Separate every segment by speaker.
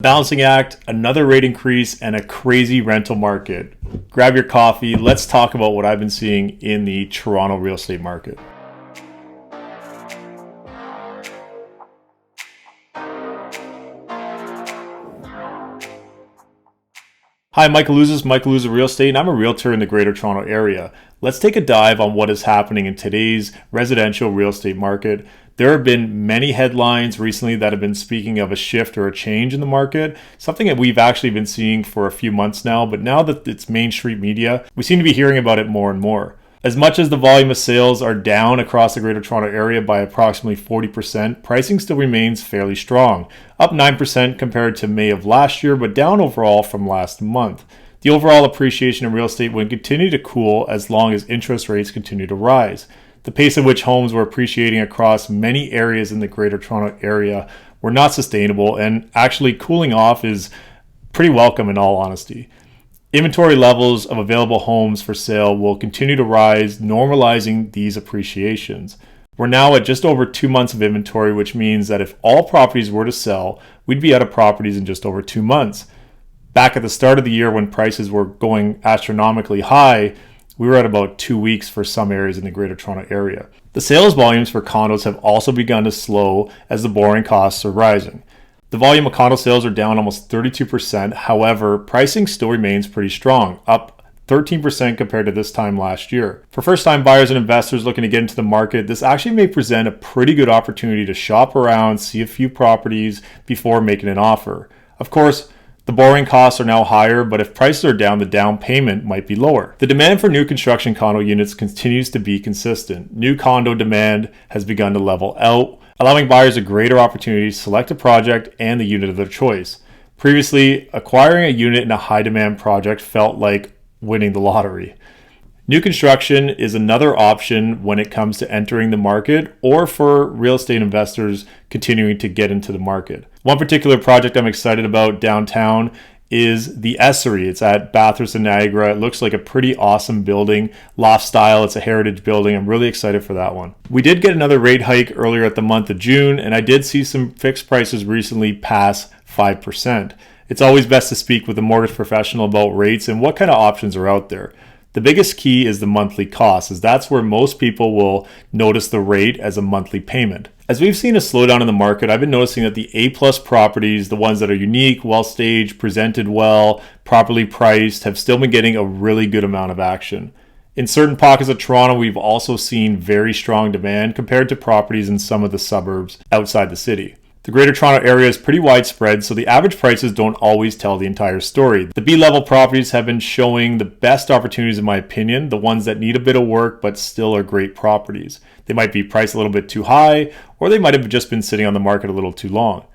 Speaker 1: Balancing act, another rate increase, and a crazy rental market. Grab your coffee. Let's talk about what I've been seeing in the Toronto real estate market. Hi, Michael Ouzas, Michael Ouzas Real Estate, and I'm a realtor in the Greater Toronto Area. Let's take a dive on what is happening in today's residential real estate market. There have been many headlines recently that have been speaking of a shift or a change in the market, something that we've actually been seeing for a few months now, but now that it's mainstream media, we seem to be hearing about it more and more. As much as the volume of sales are down across the Greater Toronto Area by approximately 40%, pricing still remains fairly strong, up 9% compared to May of last year, but down overall from last month. The overall appreciation in real estate will continue to cool as long as interest rates continue to rise. The pace at which homes were appreciating across many areas in the Greater Toronto Area were not sustainable, and actually cooling off is pretty welcome in all honesty. Inventory levels of available homes for sale will continue to rise, normalizing these appreciations. We're now at just over 2 months of inventory, which means that if all properties were to sell, we'd be out of properties in just over 2 months. Back at the start of the year when prices were going astronomically high, we were at about 2 weeks for some areas in the Greater Toronto Area. The sales volumes for condos have also begun to slow as the borrowing costs are rising. The volume of condo sales are down almost 32%. However, pricing still remains pretty strong, up 13% compared to this time last year. For first-time buyers and investors looking to get into the market, this actually may present a pretty good opportunity to shop around, see a few properties before making an offer. Of course, the borrowing costs are now higher, but if prices are down, the down payment might be lower. The demand for new construction condo units continues to be consistent. New condo demand has begun to level out, allowing buyers a greater opportunity to select a project and the unit of their choice. Previously, acquiring a unit in a high-demand project felt like winning the lottery. New construction is another option when it comes to entering the market or for real estate investors continuing to get into the market. One particular project I'm excited about downtown is the Essery. It's at Bathurst and Niagara. It looks like a pretty awesome building, loft style. It's a heritage building. I'm really excited for that one. We did get another rate hike earlier at the month of June, and I did see some fixed prices recently pass 5%. It's always best to speak with a mortgage professional about rates and what kind of options are out there. The biggest key is the monthly cost, as that's where most people will notice the rate as a monthly payment. As we've seen a slowdown in the market, I've been noticing that the A-plus properties, the ones that are unique, well-staged, presented well, properly priced, have still been getting a really good amount of action. In certain pockets of Toronto, we've also seen very strong demand compared to properties in some of the suburbs outside the city. The Greater Toronto Area is pretty widespread, so the average prices don't always tell the entire story. The B-level properties have been showing the best opportunities in my opinion, the ones that need a bit of work but still are great properties. They might be priced a little bit too high, or they might have just been sitting on the market a little too long.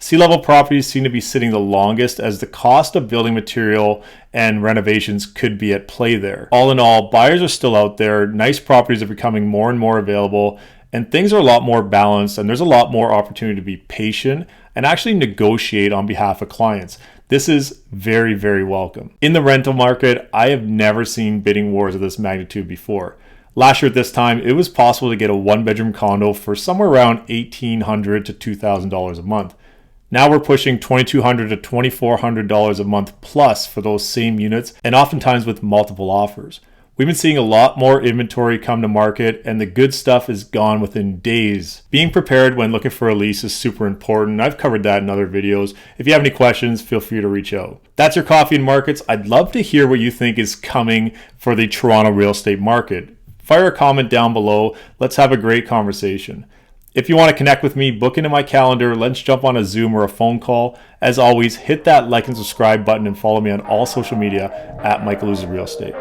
Speaker 1: C-level properties seem to be sitting the longest as the cost of building material and renovations could be at play there. All in all, buyers are still out there, nice properties are becoming more and more available, and things are a lot more balanced, and there's a lot more opportunity to be patient and actually negotiate on behalf of clients. This is very, very welcome. In the rental market, I have never seen bidding wars of this magnitude before. Last year at this time, it was possible to get a one-bedroom condo for somewhere around $1,800 to $2,000 a month. Now we're pushing $2,200 to $2,400 a month plus for those same units, and oftentimes with multiple offers. We've been seeing a lot more inventory come to market, and the good stuff is gone within days. Being prepared when looking for a lease is super important. I've covered that in other videos. If you have any questions, feel free to reach out. That's your coffee and markets. I'd love to hear what you think is coming for the Toronto real estate market. Fire a comment down below. Let's have a great conversation. If you want to connect with me, book into my calendar. Let's jump on a Zoom or a phone call. As always, hit that like and subscribe button and follow me on all social media at Michael Ouzas Real Estate.